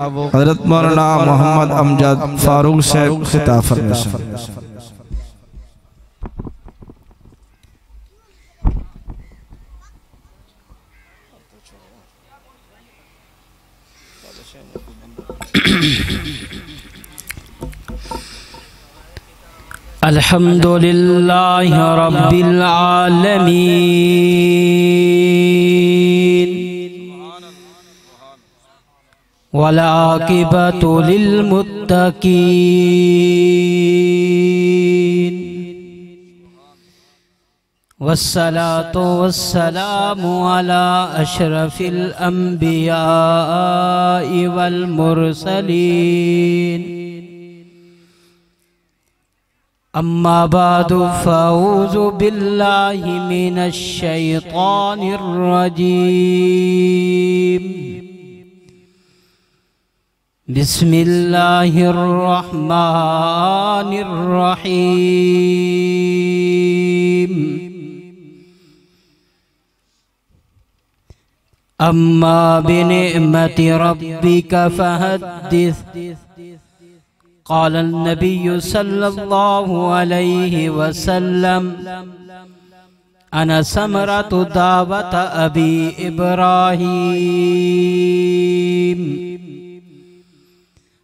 हज़रत मौलाना मोहम्मद अमजद फारूक साहब खिताब फरमाएं। अल्हम्दुलिल्लाहि रब्बिल आलमीन वल आक़िबतु लिल मुत्तक़ीन वस्सलातु वस्सलामु अला अशरफिल अंबियाइ वल मुरसलीन अम्मा बादु फ़अऊज़ु बिल्लाहि मिनश शैतानिर रजीम बिस्मिल्लाहिर रहमानिर रहीम अम्मा बिनिअमति रब्बिका फ़हद्दिस क़ाल नबी सल्लल्लाहु अलैहि वसल्लम अना समरतु दावत अबी इब्राहीम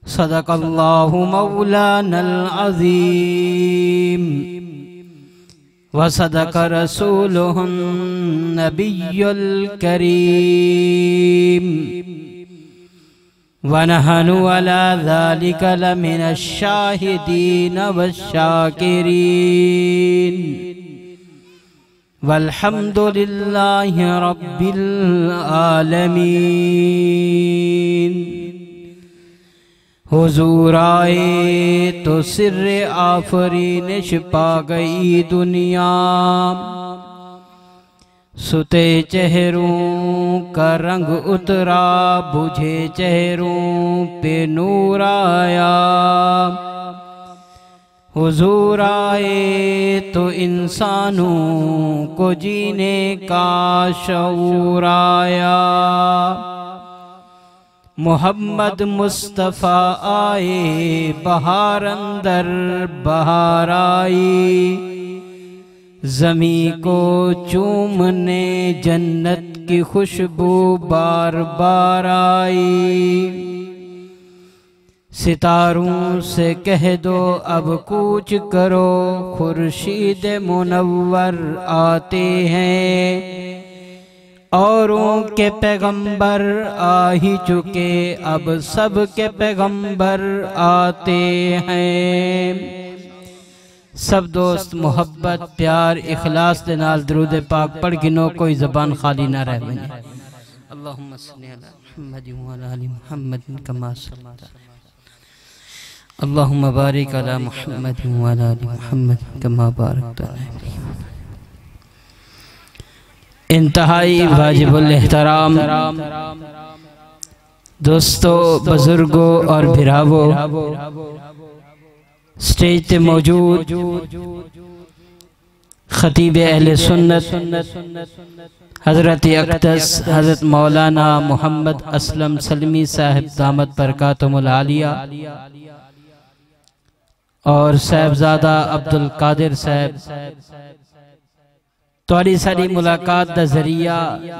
सदक़ल्लाहु मौलानल अज़ीम व सदक़ रसूलुहुन नबियुल करीम वनहनु अला ज़ालिका लमिनश शाहिदीन वश्शाकिरीन वल्हम्दुलिल्लाहि रब्बिल आलमीन। हुजूर आए तो सिर्रे आफरीनिश पा गई दुनिया, सुते चेहरों का रंग उतरा, बुझे चेहरों पे नूर आया। हुजूर आए तो इंसानों को जीने का शऊर आया। मोहम्मद मुस्तफ़ा आए बहार अंदर बहार आई, ज़मी को चूमने जन्नत की खुशबू बार बार आई। सितारों से कह दो अब कूच करो, खुर्शीद मुनव्वर आते हैं। औरों के पैगंबर आ ही चुके, अब सब के पैगंबर आते हैं। सब दोस्त मोहब्बत प्यार इखलास दे नाल दरूद पाक पढ़ गिनो, कोई ज़बान खाली ना रह बने। अल्लाहुम्मा सल्ली अला मुहम्मद व अला आलि मुहम्मद कमा सल्लैता, अल्लाहुम्मा बारिक अला मुहम्मद व अला आलि मुहम्मद कमा बारकता। इंतहाई वाजिबुल एहतराम दोस्तों, बुजुर्गों और भिरावो, स्टेज पे मौजूद खतीब अहले सुन्नत हज़रत अक़दस हज़रत मौलाना मोहम्मद असलम सलमी साहिब दामत बरकातुहुल आलिया और साहिबजादा अब्दुल कादिर साहब, तोड़ी सारी मुलाकात दा जरिया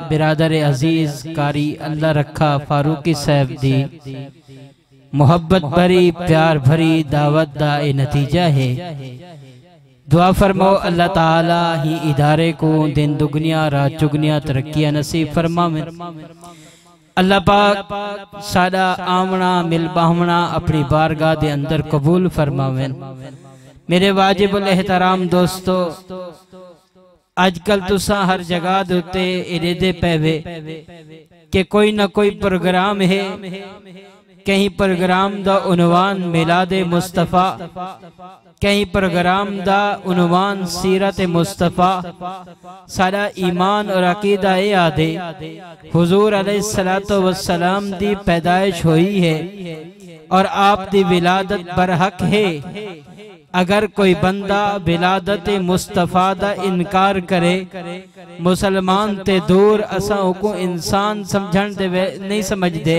बिरादर अजीज कारी अल्लाह रखा फारूकी साहब दी मोहब्बत भरी प्यार भरी दावत दा ए नतीजा है। दुआ फरमाओ अल्लाह ताला ही इदारे को दिन दुगनिया रात चुगनिया तरक्कियां नसीब फरमावे। अल्लाह पाक सादा आमना मिल बाहमना अपनी बारगाह दे अंदर कबूल फरमावे। मेरे वाजिबुल एहतराम दोस्तों, आजकल तुसा हर जगह दे उत्ते इरेदे पैवे कि कोई ना कोई प्रोग्राम है, कहीं प्रोग्राम दा उन्वान मिलादे मुस्तफ़ा, कहीं प्रोग्राम दा उन्वान सीरत मुस्तफ़ा। सारा ईमान और अकीदा ए आदे हुजूर अलैहिस्सलातु वस्सलाम दी पैदाइश हुई है और आप दी विलादत बरहक है। अगर कोई बंदा विलादत मुस्तफा दा इनकार करे मुसलमान ते दूर असा को इंसान समझण दे नहीं समझदे,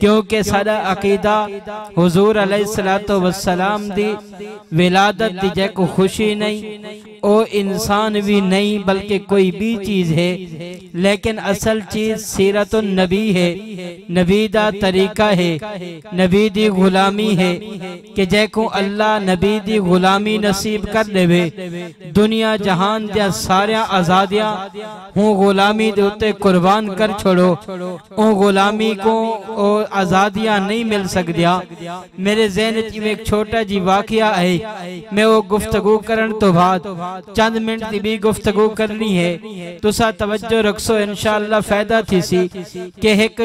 क्योंकि साडा अकीदा हुजूर अलैहिस्सलातु वस्सलाम दी विलादत दी जैको खुशी नहीं ओ इंसान भी नहीं बल्कि कोई भी चीज है, लेकिन असल चीज सीरतुन नबी है, नबी दा तरीका है, नबी दी गुलामी है कि जैको अल्लाह नबी दी गुलामी नसीब कर देवे दुनिया जहान दिया सारिया आजादियां हूँ गुलामी दे उत्ते कुर्बान कर छोड़ो, ओ गुलामी को ओ आजादियां नहीं मिल सकदिया। मेरे ज़हन च एक छोटा जी वाकया है, मैं वो गुफ्तगू करन तो बाद चंद मिनट की भी गुफ्तगू करनी है, तुसा तवज्जो रखसो इंशाअल्लाह फायदा थी सी कि एक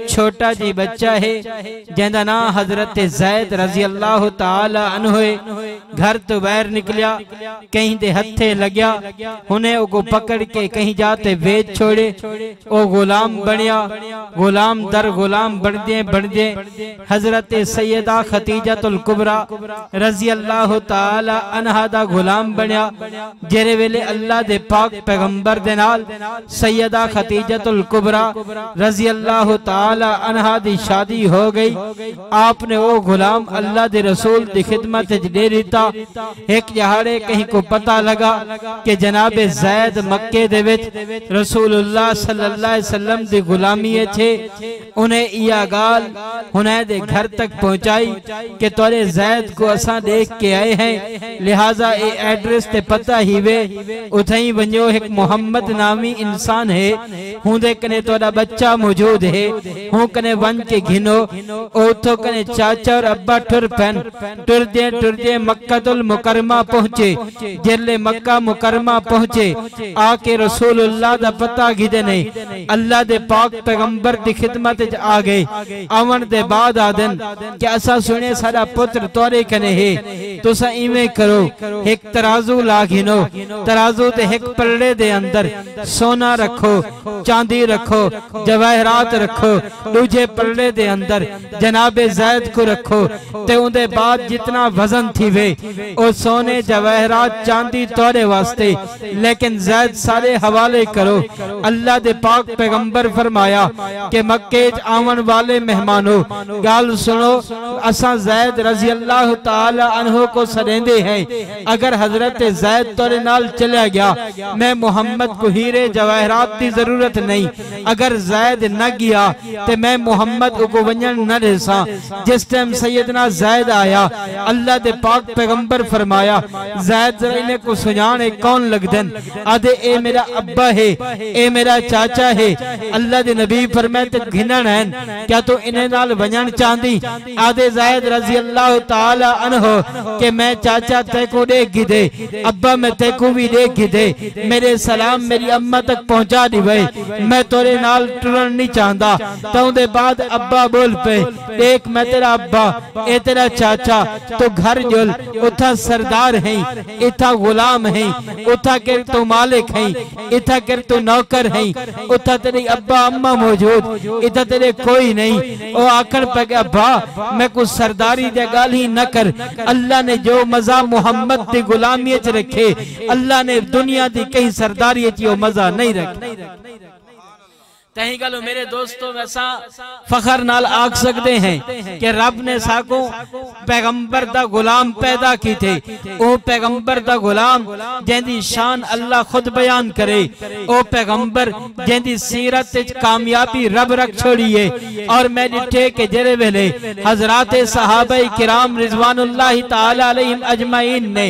छोटा जी बच्चा है जिंदा ना हजरत ज़ैद रजी अल्लाह ताला अन्हु घर तो बाहर निकलिया, कहीं दे हथे लग्या, उन्हें को पकड़ के कहीं जाते वेच छोड़े, ओ गुलाम बनिया, गुलाम दर गुलाम बढ़दे हजरत सैयदा खतीजतुल कुबरा रजी अल्लाह ताला अन्हा दा गुलाम बनया, जेरे वेले अल्लाह दे पाक पैगंबर दे नाल सैयदा खतीजतुल कुबरा रजी अल्लाह ताला अन्हा दी शादी हो गई। आपने वो गुलाम अल्लाह दे रसूल दी खिदमत दे दिता। एक जहाड़े कहीं को पता लगा कि जनाबे ज़ैद मक्के दे विच रसूलुल्लाह सल्लल्लाहु अलैहि वसल्लम दी गुलामी छे, उन्हें यह गाल उन्हें दे घर तक पहुंचाई कि तोरे ज़ैद को असा देख के आए हैं, लिहाजा ये एड्रेस ते पता ही वे उथई वञो, एक मोहम्मद नामी इंसान है, हूं दे कने तोड़ा बच्चा मौजूद है, हूं कने वन के घिनो, ओथो कने चाचा और अब्बा टुर पैन, टुरदे मक्कातुल मुकरमा पहुंचे, जेले मक्का मुकरमा पहुंचे, आके रसूलुल्लाह दा पता गिदे नहीं, अल्लाह दे पाक पैगंबर दी खिदमत च आ गए। आवन दे बाद आदन कि असा सुने साडा पुत्र तोरे कने है, तुसा इवें करो एक तराजू ला घिनो, तराजू ते एक पल्ले दे अंदर सोना रखो, चांदी रखो, जवाहरात रखो, दूजे पल्ले दे अंदर जनाबे ज़ैद को रखो, ते उनदे बाद जितना वजन थी वे ओ सोने जवाहरात चांदी तोरे वास्ते, लेकिन ज़ैद सारे हवाले करो। अल्लाह दे पाक पैगंबर फरमाया कि मक्के आवन वाले मेहमानों गाल सुनो, असा ज़ैद रजी अल्लाह ताला अन्हु को सरेंदे हैं, अगर हजरत ज़ैद तोरे नाल चला गया मैं मोहम्मद को हीरे जवाहरात की जरूरत नहीं, अगर ज़ैद न गया तो मैं मोहम्मद को वंजन न देसा। जिस टाइम सैयदना ज़ैद आया अल्लाह दे पाक पैगंबर फरमाया ज़ैद जरा इन्हें को सुजाने कौन लगदन, आधे ए मेरा अब्बा है, ए मेरा चाचा है। अल्लाह दे नबी फरमाते घिनन है क्या तो इन्हें नाल वंजन चांदी, आधे ज़ैद रजी अल्लाह ताला अन्हु के मैं चाचा ते को देख गिदे, अब्बा मैं ते को भी देख गिदे, मेरे सलाम मेरी अम्मा तक पहुंचा दी भाई, मैं तोरे नाल टुरन नहीं चाहता। तो दे बाद अब्बा बोल पे देख मैं तेरा अब्बा ए तेरा चाचा, तो घर जुल उथा सरदार है, इथा गुलाम है, उथा के तो मालिक है, इथा के तो नौकर है, उथा तेरे अब्बा अम्मा मौजूद, इथा तेरे कोई नहीं। ओ आखन पे अब्बा मैं कुछ सरदारी दे गाल ही न कर, अल्लाह ने जो मजा मोहम्मद दी गुलामी च रखे अल्लाह ने दुनिया दी कहीं सरदारी च मजा नहीं रखे। तही गलो मेरे दोस्तों वैसा फखर नाल आख सकते हैं कि रब ने साको पैगंबर दा गुलाम पैदा की थे, ओ पैगंबर दा गुलाम जेंदी शान अल्लाह खुद बयान करे, ओ पैगंबर जेंदी सीरत विच कामयाबी रब रख छोड़ी है। और मैं डिठे के जेरे वेले हजरात सहाबा किराम रिजवानुल्लाह ताला अलैहिम अजमाइन ने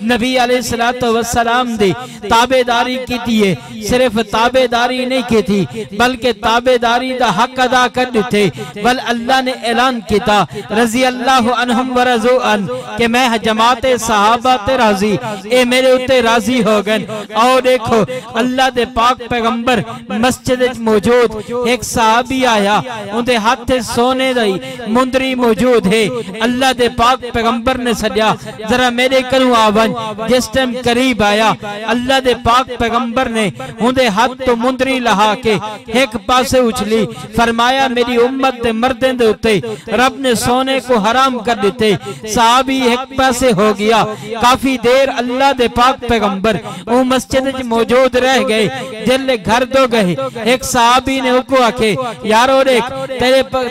नबी अलैहिस्सलातु वस्सलाम दी ताबेदारी की थी, सिर्फ ताबेदारी नहीं की थी बल्कि ताबेदारी दा हक अदा कर दिते। बल अल्लाह ने ऐलान किया रजी अल्लाह अन्हुम व रज़ू अन कि मैं जमाते सहाबा ते राजी, ए मेरे उते राजी हो गए। और देखो अल्लाह दे पाक पैगंबर मस्जिद मौजूद, एक सहाबी आया उनके हाथ सोने दी मुंदरी मौजूद है, अल्लाह दे पाक पैगंबर ने सदिया जरा मेरे करूं आवन। जिस टाइम करीब आया अल्लाह दे पाक पैगंबर ने उनके हाथ तो मुंदरी लहा के एक पासे उछली। फरमाया मेरी उम्मत दे मर्दें दे उत्ते रब ने सोने को हराम कर दिते। सहाबी एक पासे हो गया। काफी देर अल्लाह दे पाक पैगंबर वो मस्जिद च मौजूद रह गए। जिले घर दो गए, एक सहाबी ने उनको आखे यारो देख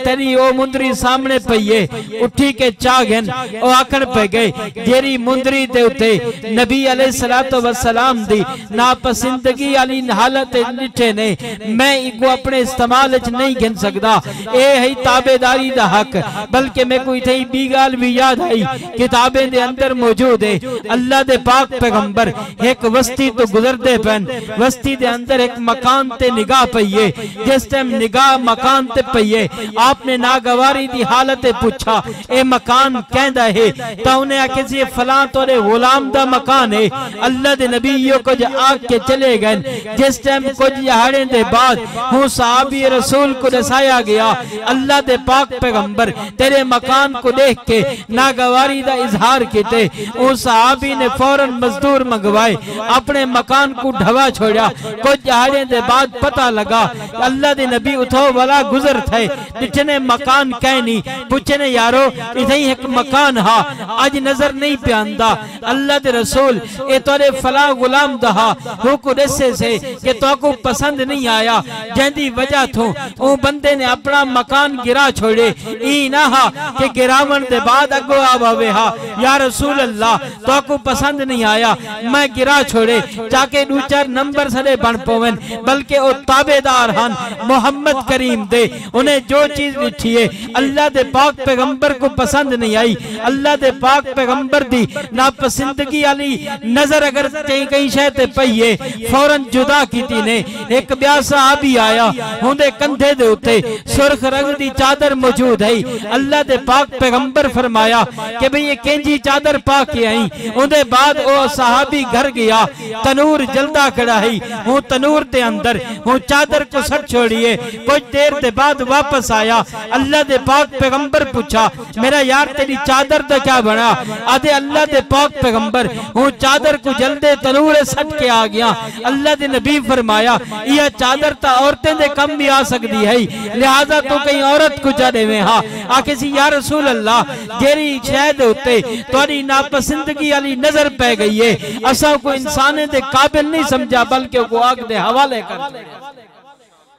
तेरी ओ मुंदरी सामने पई है, उठी के चा गन ओ आखन पे गए जेरी मुंदरी दे उते नबी अलैहिस्सलातु वस्सलाम दी नापसंदगी वाली हालत लिखे ने, मैं इको अपने इस्तेमाल च नहीं गिन सकदा। ए है ताबेदारी दा हक। बल्कि मैं कोई थई बी गाल भी याद आई, किताबें दे अंदर मौजूद है। अल्लाह दे पाक पैगंबर एक वस्ती तो गुजरते पैन, वस्ती दे अंदर एक मकान ते निगाह पईए। जिस टाइम निगाह मकान ते पईए आपने नागवारी दी हालत पूछा ए मकान कहंदा है, तो उन्हें आखे सी फलां तोरे गुलाम दा मकान है। अल्लाह दे नबी कुछ आग के चले गए। जिस टाइम कुछ दिहाड़े दे बाद हूँ सहाबी रसूल को दसाया गया, अल्लाह दे पाक पैगंबर तेरे मकान को देख के नागवारी दा इजहार किते। उस सहाबी ने फौरन मजदूर मंगवाए, अपने मकान को ढवा छोड़ा। कुछ दिहाड़े दे बाद पता लगा अल्लाह दे नबी उठो वाला गुजर थे, पिछने मकान कहनी पूछने यारो इथे एक मकान हा आज नजर नहीं प्यांदा। अल्लाह दे रसूल ए तोरे फला गुलाम दहा हुकु दसे से कि तो को पसंद नहीं आया, जंदी वजह थो ओ बंदे ने अपना मकान गिरा छोड़े। ई ना हा कि गिरावन दे बाद अगो आवे हा या रसूल अल्लाह तो को पसंद नहीं आया, मैं गिरा छोड़े जाके दो चार नंबर सरे बन पवन। बल्कि ओ ताबेदार हन मोहम्मद करीम दे, उन्हें जो चीज लिखी है अल्लाह दे पाक पैगंबर को पसंद नहीं आई। अल्लाह दे पाक पैगंबर दी नापसंदगी वाली नजर अगर कहीं शय ते पई है फौरन जुदा कीती ने। एक ब्याह सहाबी आया, उहदे कंधे दे उत्ते सुर्ख रंग दी चादर मौजूद है। अल्लाह दे पाक पैगंबर फरमाया कि भाई ये केंजी चादर पा के आई। उहदे बाद ओ सहाबी घर गया, तनूर जलदा खड़ा है, वो तनूर दे अंदर वो चादर को सट छोड़िए। कुछ देर दे बाद वापस आया, अल्लाह दे पाक पैगंबर पूछा मेरा यार तेरी चादर दा क्या बना? आधे अल्लाह दे पाक पैगंबर वो चादर को जलदे तनूर सट के आ गया। अल्लाह दे नबी फरमाया यह चादर ता औरतें दे कम भी आ सकती है, लिहाजा तो कहीं औरत को जाने में हा आके सी या रसूल अल्लाह जेरी शहद होते तोरी नापसंदगी वाली नजर पै गई है, असा को इंसान दे काबिल नहीं समझा बल्कि वो आग दे हवाले कर।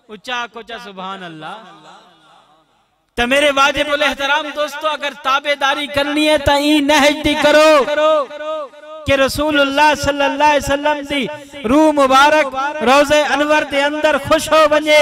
उच्चा कोचा सुभान अल्लाह। तो मेरे वाजिबुल एहतराम दोस्तों अगर ताबेदारी करनी है तो ई नहज दी करो कि रसूलुल्लाह सल्लल्लाहु अलैहि वसल्लम दी रूह मुबारक रोज़े अनवर दे अंदर खुश हो बने,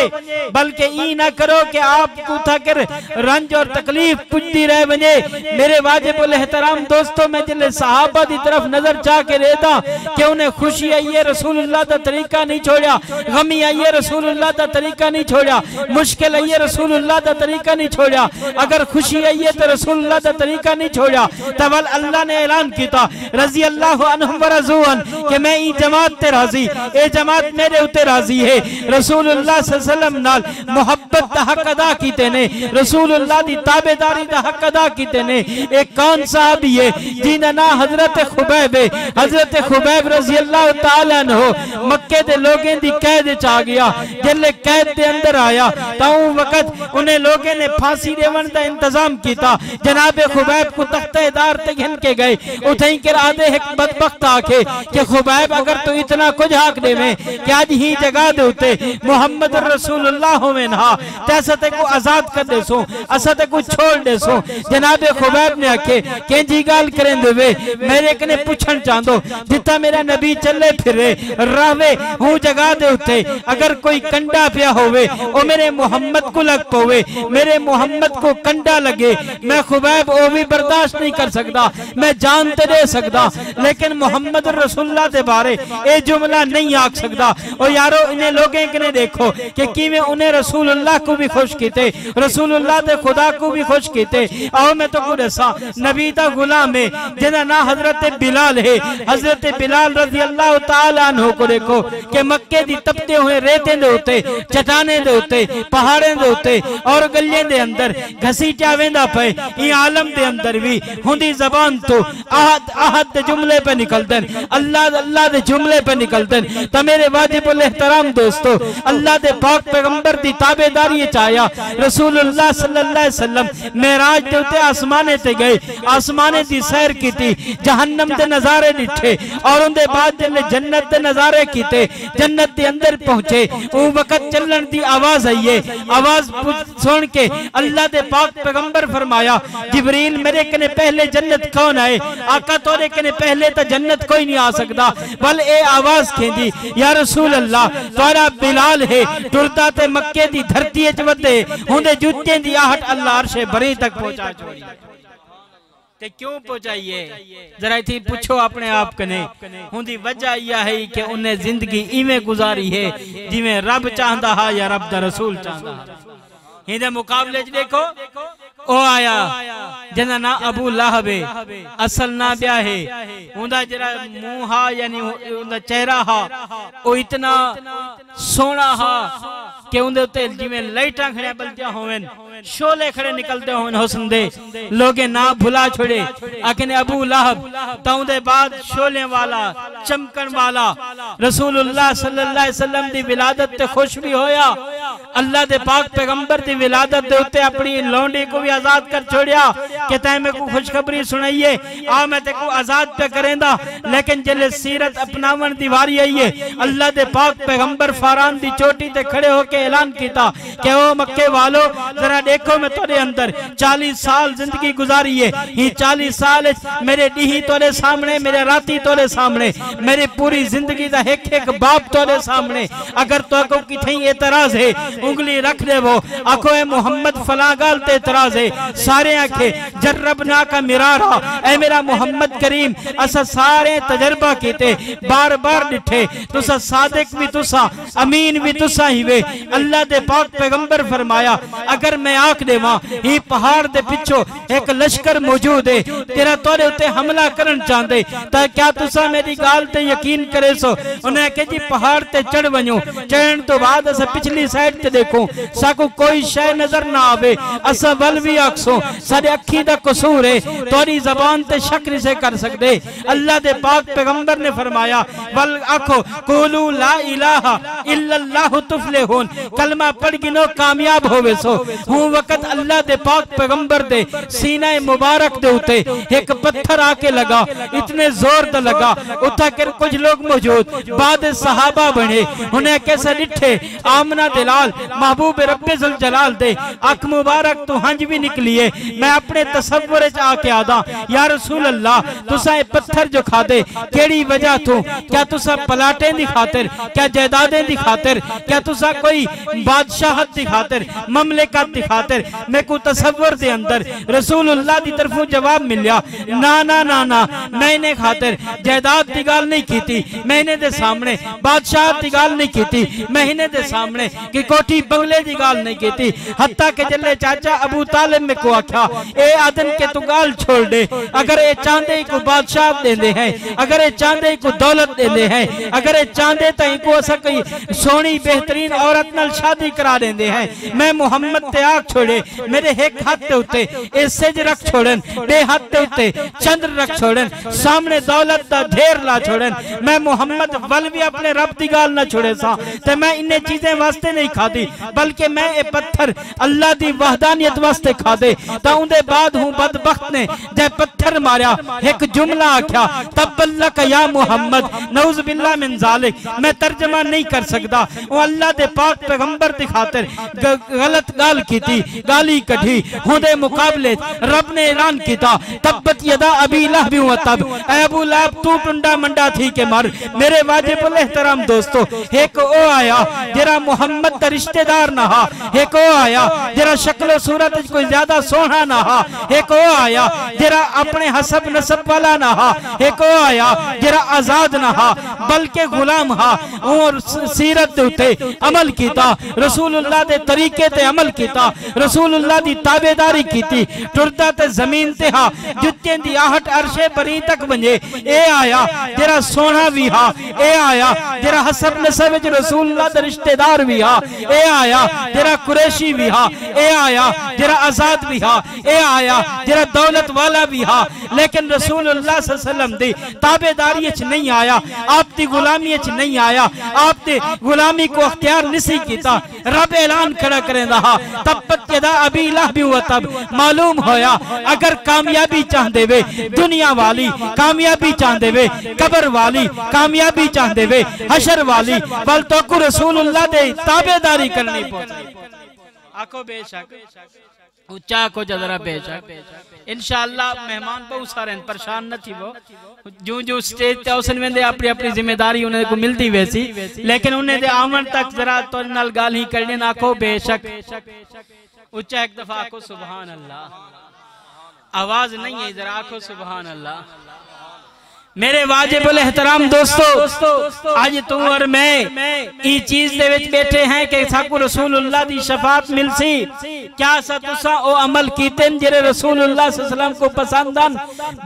बल्कि ई ना करो कि आपको थकर रंज और तकलीफ पुजती रह बने। मेरे वाजिबुल एहतराम दोस्तों मैं जिले सहाबा दी तरफ नजर चाह के रहता कि उन्हें खुशी आई है रसूलुल्लाह दा तरीका नहीं छोड़ा, गमी आई है रसूलुल्लाह दा तरीका नहीं छोड़ा, मुश्किल आई है रसूलुल्लाह दा तरीका नहीं छोड़ा। अगर खुशी आई है तो रसूलुल्लाह दा तरीका नहीं छोड़ा। तब अल्लाह ने ऐलान किया रजी अल्लाह कि मैं ई जमात ते राजी, ए जमात मेरे उते राजी है। रसूलुल्लाह सल्लल्लाहु अलैहि वसल्लम नाल मोहब्बत दा हक अदा कीते ने, रसूलुल्लाह दी ताबेदारी दा हक अदा कीते ने। एक कौन सहाबी है जिन्दा ना हजरत खुबैब है। हजरत खुबैब रजी अल्लाह तआला अन्हु मक्के दे लोगों दी कैद च आ गया। जिले कैद दे अंदर आया तो वक्त उन्हें लोगों ने फांसी देवन दा इंतजाम किया। जनाब खुबैब को तख्तेदार ते घिन के गए, उठई के आदे एक बदबख्त आखे कि खुबैब अगर तू इतना कुछ हक दे में कि आज ही जगह दे उते मोहम्मद रसूलुल्लाह होवे ना तैसा ते को आजाद कर दे सो, असा ते को छोड़ दे सो। जनाब खुबैब ने आखे केंजी गाल करें देवे मेरे कने पूछन चांदो जिता मेरा नबी चले फिरे रहवे हूं जगह दे उते अगर कोई कंडा पिया होवे ओ मेरे मोहम्मद को लग पवे, मेरे मोहम्मद को कंडा लगे मैं खुबैब ओ भी बर्दाश्त नहीं कर सकता, मैं जान ते दे सकता लेकिन मोहम्मद रसूलुल्लाह के बारे ए जुमला नहीं आख सकता। और यारो इन्हें लोगों के देखो कि किवें उन्हें रसूलुल्लाह को भी खुश कीते, रसूलुल्लाह दे खुदा को भी खुश कीते। आओ मैं तो को दसा नबी दा गुलाम है जिहदा ना हजरत बिलाल है। हजरत बिलाल रजी अल्लाह तआला अन्हु को देखो कि मक्के दी तपते हुए रेते दे उते चट्टाने दे उते पहाड़े दे उते और गलियां दे अंदर घसीटा वेंदा पे ई आलम दे अंदर भी हुंदी जबान तो आहद आहद जुमले पे निकलते हैं, अल्लाह अल्लाह दे जुमले पे निकलते हैं। तो मेरे वाजिबुल एहतराम दोस्तों, अल्लाह दे पाक पैगंबर दी ताबेदारी चाया रसूलुल्लाह सल्लल्लाहु अलैहि वसल्लम मेराज दे उते आसमाने ते गए, आसमाने दी सैर कीती, जहन्नम दे नजारे दिखे और उनके बाद जल्ले जन्नत दे नजारे कीते, जन्नत दे अंदर पहुंचे। वो वक्त चलन दी आवाज आई है, आवाज सुन के अल्लाह दे पाक पैगंबर फरमाया जिब्रील मेरे कने पहले जन्नत कौन आए? आका तोरे कने पहले तो जन्नत कोई नहीं आ सकता। बल ए आवाज कहंदी या रसूल अल्लाह तोरा बिलाल है, टुरदा ते मक्के दी धरती च वदे हुंदे जूते दी आहट अल्लाह अर्शे बरी तक पहुंचा छोड़ी। ते क्यों पहुंचाइए जरा इथे पूछो अपने आप कने। हुंदी वजह यह है कि उन्हें जिंदगी इवें गुजारी है जिवें रब चाहता है या रब दा रसूल चाहता है। हिंदे मुकाबले च देखो ओ आया जना ना अबू लाहब है, असल ना ब्या है, उनका जरा मुंह हा यानी उनका चेहरा हा वो इतना सोना हा कि उनके उत्ते जिवें लाइटां खड़े बलदिया होवन, शोले खड़े निकलते होवन हुस्न दे, लोगे ना भुला छोड़े आखने अबू लाहब। तो उनके बाद शोले वाला चमकन वाला रसूलुल्लाह सल्लल्लाहु अलैहि वसल्लम दी विलादत ते खुश भी होया। अल्लाह दे पाक पैगंबर दी विलादत दे उत्ते अपनी लौंडी को भी आजाद कर छोड़िया कि तै मेरे को खुशखबरी सुनाइए, आ मैं ते को आजाद पे करेंदा। लेकिन जले सीरत अपनावन दी वारी आई है, अल्लाह दे पाक पैगंबर फारान दी चोटी ते खड़े होके ऐलान किया कि ओ मक्के वालो जरा देखो मैं तोरे अंदर 40 साल जिंदगी गुजारी है, ये 40 साल मेरे डी तोरे सामने, मेरे राती तोरे सामने, मेरी पूरी जिंदगी का एक एक बाप तोरे सामने। अगर तो को किथे एतराज है उंगली रख दे वो आखो ए मोहम्मद फला गाल ते एतराज है, सारे आखे जर्रबना का मिरारा ए मेरा मोहम्मद करीम असा सारे तजर्बा कीते बार बार डिठे, तुसा सादिक भी तुसा अमीन भी तुसा ही वे। अल्लाह दे पाक पैगंबर फरमाया अगर मैं आख देवा ही पहाड़ दे पिछो एक लश्कर मौजूद है तेरा तोरे उते हमला करन चाहते ता क्या तुसा मेरी गाल ते यकीन करे सो? उन्हें कहा जी पहाड़ ते चढ़ वनो, चढ़न तो बाद अस पिछली साइड ते देखो साको कोई शय नजर ना आवे, अस वल भी आखसो साडे अखी दा कसूर है, तोरी जबान ते शक नहीं से कर सकते। अल्लाह दे पाक पैगंबर ने फरमाया वल आखो कुलू ला इलाहा इल्लल्लाह तुफलिहून, कलमा पढ़ गिनो कामयाब होवे सो। हूं वक्त अल्लाह दे पाक पैगंबर दे सीना मुबारक दे उते एक पत्थर आके लगा, इतने जोर दा लगा उठा कर कुछ लोग मौजूद बाद सहाबा बने, उन्हें कैसा डिठे आमना दिलाल महबूब रब्बे जुल जलाल दे अख मुबारक तो हंज भी निकली है। मैं अपने तसव्वुर च आके आदा या रसूल अल्लाह तुसा ए पत्थर जो खादे केड़ी वजह तो? क्या तुसा पलाटे दी खातिर, क्या जायदादें दी खातिर, क्या तुसा कोई बादशाहत दी खातिर, ममलिकत दी खातिर? मैं को तसव्वुर दे अंदर रसूलुल्लाह दी तरफों जवाब मिलया ना ना ना ना मैंने खातिर जायदाद दी गाल नहीं कीती, मैंने दे सामने बादशाहत दी गाल नहीं कीती, महीने दे सामने कि कोठी बंगले दी गाल नहीं कीती। हत्ता के जल्ले चाचा अबू तालिब में को आख्या ए आदम के तू गाल छोड़ दे, अगर ए चांदे को बादशाह देंदे हैं, अगर ए चांदे को दौलत देंदे हैं, अगर ए चांदे तो इनको असा कोई सोनी बेहतरीन औरत नाल शादी करा देंदे हैं, मैं मोहम्मद ते आख छोड़े मेरे एक हाथ ते उते ए सेज रख छोड़न, बे हाथ ते उते चंद्र रख छोड़न, सामने दौलत दा ढेर ला छोड़न, मैं मोहम्मद वल भी अपने रब दी गाल ना छोड़े सा। ते मैं इन्ने चीजें वास्ते नहीं खादी बल्कि मैं ए पत्थर अल्लाह दी वहदानियत वास्ते खादे। ता उनदे बाद हूं बदबख्त ने जब पत्थर मारा एक जुमला आख्या तब्बलक या मोहम्मद नऊज़ बिल्लाह मिन ज़ालिक, मैं तर्जमा नहीं कर सकता। वो अल्लाह दे पाक पैगंबर दी खातिर गलत गाल कीती, गाली कढ़ी, हुदे मुकाबले रब ने ऐलान किया तब्बत यदा अबी लहब व तब, ऐ अबू लहब तू टुंडा मंडा थी के मर। मेरे वाजिबुल एहतराम दोस्तों एक ओ आया जरा मोहम्मद दा रिश्तेदार ना हा, एक ओ आया जरा शक्ल सूरत कोई ज्यादा सोहना ना हा, एक ओ आया जरा अपने हसब नसब वाला ना हा, एक ओ आया जरा आजाद ना हा बल्कि गुलाम हा। और सीरत दे उते अमल कीता, रसूलुल्लाह दे तरीके ते अमल कीता, रसूलुल्लाह दी ताबेदारी कीती, टुरदा ते जमीन ते हा जुत्ते दी आहट अरशे बरी तक वंजे। ए आया जरा सोना भी हा, ए आया जरा हसब नसब विच रसूलुल्लाह दे रिश्तेदार भी हा, ए आया जरा कुरैशी भी हा, ए आया जरा आजाद भी हा, ए आया आया जरा दौलत वाला भी हा लेकिन रसूलुल्लाह सल्लल्लाहु अलैहि वसल्लम दी ताबेदारी च नहीं आया, आप दी गुलामी च नहीं आया, आप दी गुलामी को अख्तियार नहीं कीता। रब ऐलान खड़ा करेंदा हा तब्बत यदा अबी लहब व तब। मालूम होया अगर कामयाबी चाहते वे दुनिया वाली, कामयाबी चाहते वे कबर वाली, कामयाबी चाहते वे हशर वाली, बल तो को रसूलुल्लाह दे ताबेदारी करनी पड़ती। आखो बेशक ऊंचा को जरा बेशक इंशाअल्लाह मेहमान बहुत सारे परेशान न थी वो जो जो स्टेज ते उसन वेंदे अपनी अपनी जिम्मेदारी उन्हें को मिलती वैसी, लेकिन उन्हें दे आवन तक जरा तो नाल गाल ही करने ना को बेशक ऊंचा एक दफा को सुभान अल्लाह। आवाज नहीं है जरा आखो सुभान अल्लाह। मेरे वाजिबुल एहतराम दोस्तों आज तू और मैं ई चीज दे विच बैठे हैं कि साकू रसूलुल्लाह दी शफाअत मिलसी। क्या सतुसा ओ अमल कीते जेरे रसूलुल्लाह सल्लल्लाहु अलैहि वसल्लम को पसंद आन,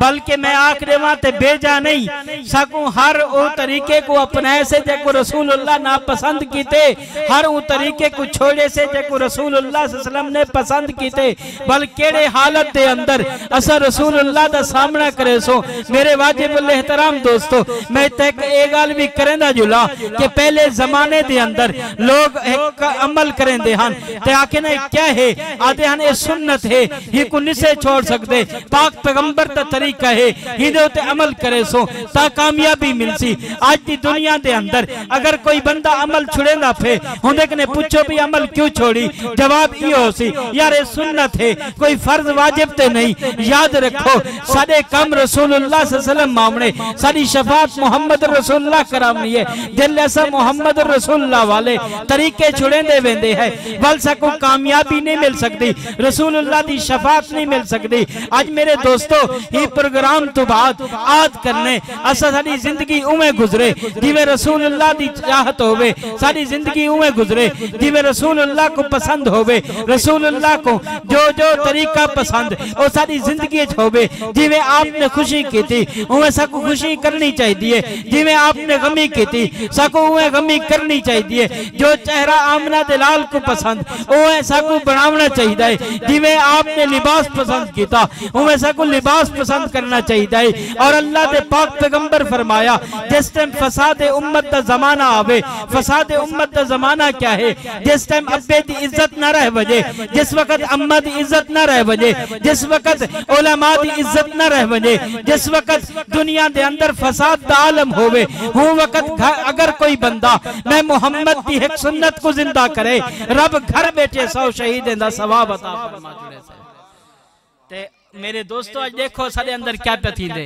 बल्कि मैं आख देवा ते भेजा नहीं साकू हर ओ तरीके को अपनाए से जेको रसूलुल्लाह ना पसंद कीते, हर ओ तरीके को छोड़े से जेको रसूलुल्लाह सल्लल्लाहु अलैहि वसल्लम ने पसंद कीते, बल केड़े हालत दे अंदर असा रसूलुल्लाह दा सामना करे सो। मेरे वाजिबुल एहतराम दोस्तों मैं तक एक गाल भी करेंदा जुला कि पहले जमाने दे अंदर लोग एक अमल करेंदे हन ते आके ना क्या है आदे हन ये सुन्नत है ये को नहीं से छोड़ सकते, पाक पैगंबर दा तरीका है हिदे ते अमल करे सो ता कामयाबी मिलसी। आज दी दुनिया दे अंदर अगर कोई बंदा अमल छुड़ेंदा फे हुंदे कने पूछो भी अमल क्यों छोड़ी, जवाब ये हो सी यार ये सुन्नत है कोई फर्ज वाजिब ते नहीं। याद रखो साडे कम रसूलुल्लाह सल्लल्लाहु अलैहि वसल्लम मामने सारी शफाअत मोहम्मद रसूलुल्लाह करामनी है। दिल ऐसा मोहम्मद रसूलुल्लाह वाले तरीके छुड़ेंदे वेंदे है बल सको कामयाबी नहीं मिल सकती, रसूलुल्लाह दी शफाअत नहीं मिल सकती। आज मेरे दोस्तों ये प्रोग्राम तो बाद आद करने असा साडी जिंदगी उवें गुजरे जिवें रसूलुल्लाह दी चाहत होवे, साडी जिंदगी उवें गुजरे जिवें रसूलुल्लाह को पसंद होवे, रसूलुल्लाह को जो जो तरीका पसंद ओ साडी जिंदगी च होवे। जिवें आपने खुशी की थी उवें साकू खुशी करनी चाहिए, जिवें आपने गमी की थी साकू उवें गमी करनी चाहिए। जो चेहरा आमना दे लाल को पसंद उवें साकू बनावना चाहिए, जिवें आपने लिबास पसंद किया उवें साकू लिबास पसंद करना चाहिए। और अल्लाह दे पाक पैगंबर फरमाया जिस टाइम फसाद उम्मत दा जमाना आवे, फसाद उम्मत दा जमाना क्या है जिस टाइम अब्बे दी इज्जत ना रह वजे, जिस वक्त अम्मा दी इज्जत ना रह वजे, जिस वक्त उलमा दी इज्जत ना रह वजे, जिस वक्त दुनिया दे अंदर फसाद दा आलम होवे हूं वक्त अगर कोई बंदा मैं मोहम्मद की एक सुन्नत को जिंदा करे रब घर बैठे 100 शहीद दा सवाब अता फरमा जुड़े से। मेरे दोस्तों आज देखो सारे अंदर क्या पथी दे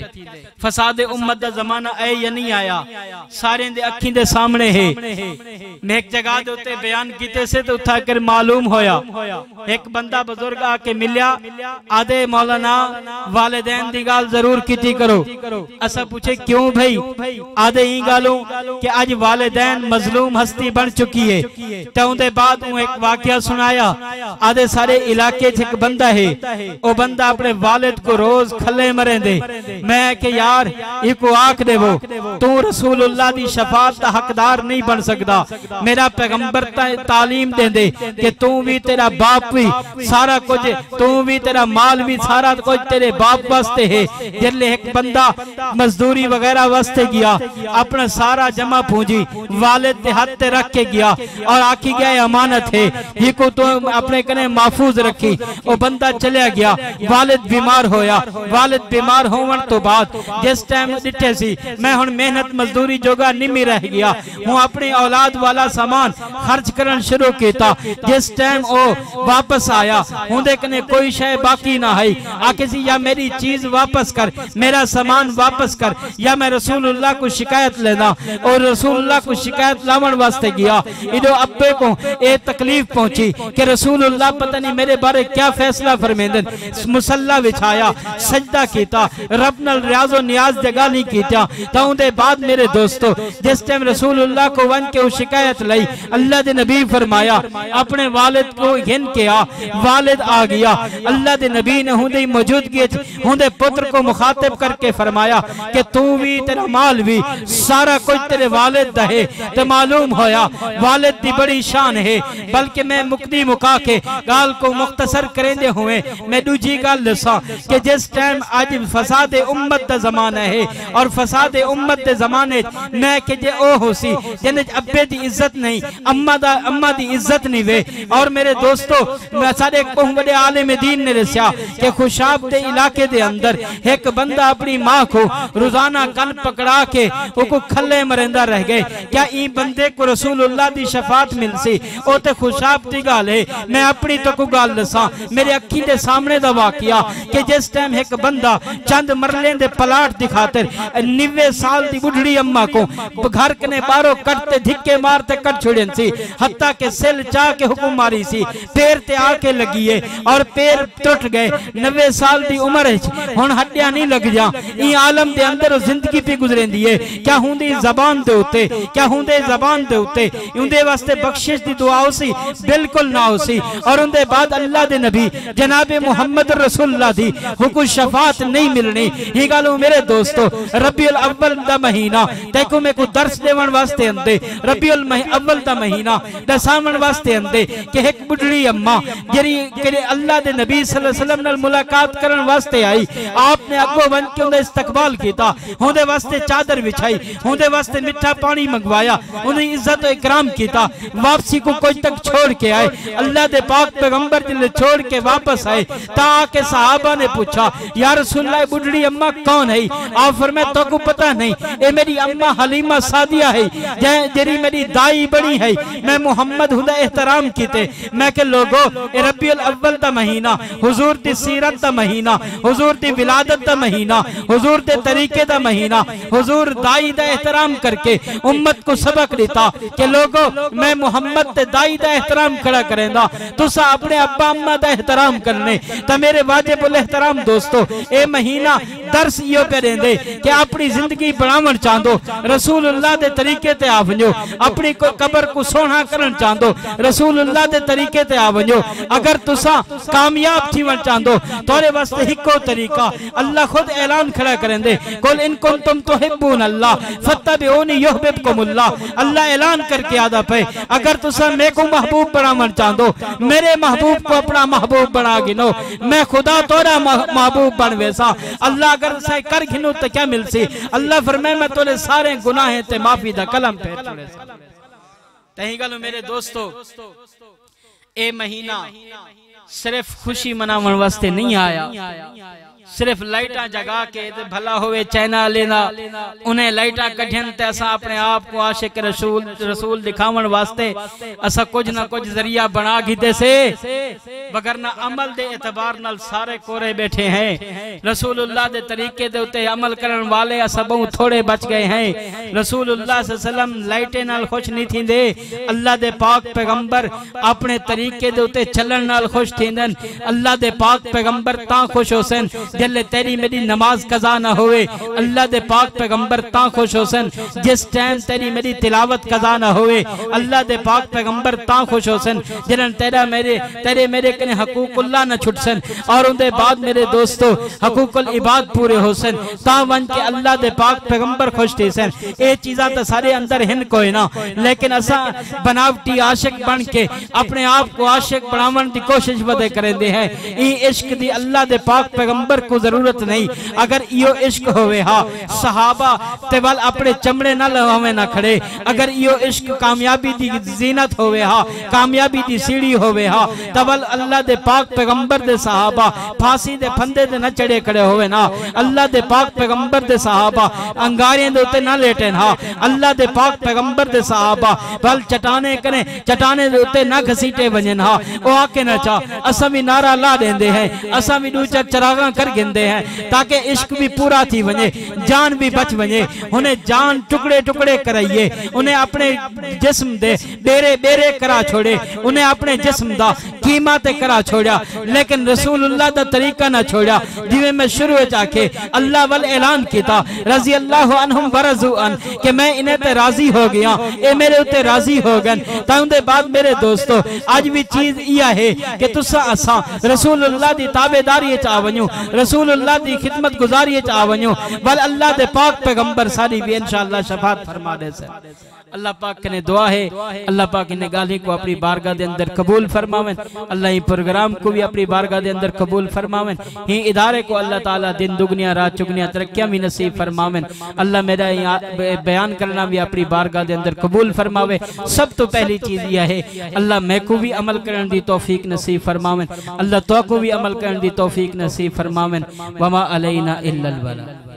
फसाद उम्मत दा जमाना आए या नहीं आया सारे दे अखी दे सामने है। मैं एक जगह दे उते बयान कीते से तो उठा कर मालूम होया एक बंदा बुजुर्ग आके मिलया आदे मौलाना वालिदैन दी गाल जरूर कीती करो। असा पूछे क्यों भाई, आदे ई गालों कि आज वालिदैन मजलूम हस्ती बन चुकी है। तो उनके बाद एक वाकया सुनाया आदे सारे इलाके च एक बंदा है वो बंदा अपने वालिद को रोज खले मरे दे। मैं के यार इको आख देवो तू रसूलुल्लाह दी शफाअत दा हकदार नहीं बन सकदा। मेरा पैगंबर तालीम दे दे कि तू भी तेरा बाप भी सारा कुछ तू भी तेरा माल भी सारा कुछ तेरे बाप वास्ते है। जिले एक बंदा मजदूरी वगैरह वास्ते गया अपना सारा जमा पूंजी वालिद के हाथ ते रख के गया और आखी गया अमानत है ये को तो अपने कने महफूज रखी। वो बंदा चलिया गया, वालिद बीमार होया, वालिद बीमार होवन तो बाद जिस टाइम दिखे सी मैं हुन मेहनत मजदूरी जोगा निमी रह गया हूं अपनी औलाद वाला सामान खर्च करन शुरू किया। जिस टाइम ओ वापस आया हुंदे कने कोई शय बाकी ना है, आके सी या मेरी चीज वापस कर, मेरा सामान वापस कर या मैं रसूलुल्लाह को शिकायत लेना। और रसूलुल्लाह को शिकायत लावन वास्ते गया। इदो अब्बे को ए तकलीफ पहुंची कि रसूलुल्लाह पता नहीं मेरे बारे क्या फैसला फरमेंदन। मुसल्ला बिछाया सजदा कीता रब नाल रियाज़ो नियाज जगह नहीं कीता। तो उनके बाद मेरे दोस्तों जिस टाइम रसूलुल्लाह को वन के शिकायत लाई अल्लाह दे नबी फरमाया अपने वालिद को गिन के आ, वालिद आ गया। अल्लाह दे नबी ने हुंदे मौजूदगी हुंदे पुत्र को मुखातिब करके फरमाया कि तू भी तेरा माल भी सारा कुछ तेरे वालिद दा है। तो मालूम होया वालिद दी बड़ी शान है। बल्कि मैं मुक्ति मुका के गाल को मुख्तसर करेंदे हुए मैं दूजी गाल दसा कि जिस टाइम आज फसाद उम्मत दा जमाना है और फसाद उम्मत दे जमाने मैं कि जे ओ होसी जिन्हें अब्बे दी इज्जत नहीं अम्मा दी इज्जत नहीं वे। और मेरे दोस्तों मैं सारे बहुत बड़े आलिम दीन ने दस्या कि खुशाब दे इलाके दे अंदर एक बंदा अपनी मां को रोजाना कन पकड़ा के वो खले मरेंदा रह गए। क्या ई बंदे को रसूलुल्लाह दी शफात मिलसी? ओ ते खुशाब दी गल है। मैं अपनी तो को गल दसा मेरे अखी दे सामने दा वाकया कि जिस टाइम एक बंदा चंद मरले दे पलाट दी खातिर 90 साल दी बुढ़ड़ी अम्मा को घर कने बारो कटते धिक्के मारते कट छोड़न सी, हत्ता के सिल चाह के हुकुम मारी सी, पैर ते आके लगी है और पैर टूट गए। 90 साल दी उम्र है हुन हड्डियां नहीं लग जा। ई आलम दे अंदर जिंदगी पे गुजरेंदी है। क्या हुंदी जबान दे उते, क्या हुंदे जबान दे उते उंदे वास्ते बख्शिश दी दुआ होसी? बिल्कुल ना होसी। और उंदे बाद अल्लाह दे नबी जनाब मुहम्मद रसूलुल्लाह दी हुकुम शफात नहीं मिलनी। ये गल मेरे दोस्तों रबीउल अव्वल दा महीना तेको में को दर्श देवन वास्ते अंदे रबीउल अव्वल दा महीना दसावन वास्ते अंदे कि एक बुढ़ड़ी अम्मा जेरी के अल्लाह दे नबी सल्लल्लाहु अलैहि वसल्लम नाल मुलाकात करन वास्ते आई। आपने अगो बन के उनका इस्तकबाल किया, उनके वास्ते चादर बिछाई, उनके वास्ते मिठा पानी मंगवाया, उन्हें इज्जत और इकराम किया। वापसी को कुछ तक छोड़ के आए। अल्लाह दे पाक पैगंबर जिले छोड़ के वापस आए ताकि सहाबा ने पूछा या रसूलुल्लाह बुढ़ड़ी अम्मा कौन है? आप फरमाए तो को पता नहीं, ये मेरी अम्मा हलीमा सादिया है जेरी मेरी दाई बड़ी है। मैं मुहम्मद हुदा एहतराम कीते। मैं के लोगो रबीउल अव्वल दा महीना, हुजूर दी सीरत दा महीना, हुजूर दी विलादत दा महीना, हुजूर दे तरीके दा महीना, हुजूर दाई दा एहतराम करके उम्मत को सबक देता कि लोगो मैं मुहम्मद ते दाई दा एहतराम खड़ा करेंदा, तुसा अपने अब्बा अम्मा दा एहतराम करने तो मेरे वाजिबुल एहतराम दोस्तों ए महीना दर्स यो पे देंदे कि अपनी जिंदगी बनावन चाहदो रसूलुल्लाह दे तरीके ते आ वञो, अपनी को कब्र को सोना करन चाहदो रसूलुल्लाह दे तरीके ते आ वञो। अगर तुसा कामयाब थी वन चाहदो तोरे वास्ते हिको तरीका अल्लाह खुद ऐलान खड़ा करेंदे कुल इन कुंतुम तुहिब्बून अल्लाह फत्तबिऊनी युहिब्बुकुमुल्लाह। अल्लाह ऐलान करके आदा पे अगर तुसा मैं को महबूब बनावन चाहदो मेरे महबूब को अपना महबूब बना गिनो, मैं खुदा तोरा महबूब बन वैसा। अल्लाह अगर सही कर घिनो तो क्या मिलसी? अल्लाह फरमाए मैं तोरे सारे गुनाहें ते माफी दा कलम पे छोड़े सा। तही गल मेरे दोस्तों ए महीना सिर्फ खुशी मनावन वास्ते नहीं आया, सिर्फ लाइटा जगा के भला होवे चाइना लेना उन्हें लाइटा कढ़न ते असा अपने आप को आशिक रसूल दिखावन वास्ते असा कुछ ना कुछ जरिया बना गिदे से वगरना अमल दे एतबार नाल सारे कोरे बैठे हैं। रसूलुल्लाह दे तरीके दे उते अमल करन वाले असा बहुत थोड़े बच गए हैं। रसूलुल्लाह सल्लल्लाहु अलैहि वसल्लम लाइटे नाल खुश नहीं थींदे, अल्लाह दे पाक पैगंबर अपने तरीके दे उते चलन नाल खुश थींदन। अल्लाह दे पाक पैगंबर ता खुश होसन जल्ले तेरी मेरी नमाज कज़ा ना होवे। अल्लाह दे पाक पैगंबर ता खुश होसन जिस टाइम तेरी मेरी तिलावत कज़ा ना होवे। अल्लाह दे पाक पैगंबर ता खुश होसन जिन तेरे मेरे कने हकूकुल्लाह न छुटसन और उनके बाद मेरे दोस्तों हकूकुल इबाद पूरे होसन ता वन के अल्लाह दे पाक पैगंबर खुश थीसन। ये चीज़ा तो सारे अंदर हिन कोई ना, लेकिन असा बनावटी आशिक बन के अपने आप को आशिक बनावन की कोशिश बदे करेंदे हैं। ई इश्क दी अल्लाह दे पाक पैगंबर को जरूरत नहीं। अगर इो इश्क होवे हा सहाबा ते वल अपने चमड़े न लवावे ना खड़े। अगर इो इश्क कामयाबी दी जीनत होवे हा कामयाबी दी सीढ़ी होवे हा तवल अल्लाह दे पाक पैगंबर दे सहाबा फांसी दे फंदे दे न चढ़े खड़े होवे ना। अल्लाह दे पाक पैगंबर दे सहाबा अंगारियां दे उते न लेटे ना। अल्लाह दे पाक पैगंबर दे सहाबा वल चटाने कने चटाने दे उते न घसीटे वजन हा ओ आके न चा असा भी नारा ला देंदे हैं, असा भी दूचा चरागा कर गिंदे हैं ताकि इश्क भी पूरा थी वने, जान भी बच वने। उन्हें जान टुकड़े टुकड़े कराइए, उन्हें अपने जिस्म दे बेरे बेरे करा छोड़े, उन्हें अपने जिस्म दा कीमा ते करा छोड़ा, लेकिन रसूलुल्लाह दा तरीका ना छोड़ा। जिवें मैं शुरू में आके अल्लाह वल ऐलान किया रजी अल्लाह अन्हुम वरज़ू अन कि मैं इन्हें ते राजी हो गया, ये मेरे उते राजी हो गए। ताउंदे बाद मेरे दोस्तों आज भी चीज यह है कि तुसा असा रसूलुल्लाह दी ताबेदारी च आ वणो, रसूलुल्लाह दी खिदमत गुजारी च आ वणो वल अल्लाह दे पाक पैगंबर सारी भी इंशाअल्लाह शफात फरमा दे से। अल्लाह पाक ने दुआ है अल्लाह पाक ने गाली को अपनी बारगाह दे अंदर कबूल फरमावे। अल्लाह ही प्रोग्राम को भी अपनी बारगाह के अंदर कबूल फरमावें। ही इदारे को अल्लाह ताला दिन दुगनिया रात चुगनिया तरक्कियां भी नसीब फरमावें। अल्लाह मेरा बयान करना भी अपनी बारगाह के अंदर कबूल फरमावे। सब तो पहली चीज यह है अल्लाह मैं को भी अमल करने दी तौफीक नसीब फरमावें। अल्लाह तो को भी अमल करने दी तौफीक नसीब फरमावें। वमा अलैना इल्लल बलाग।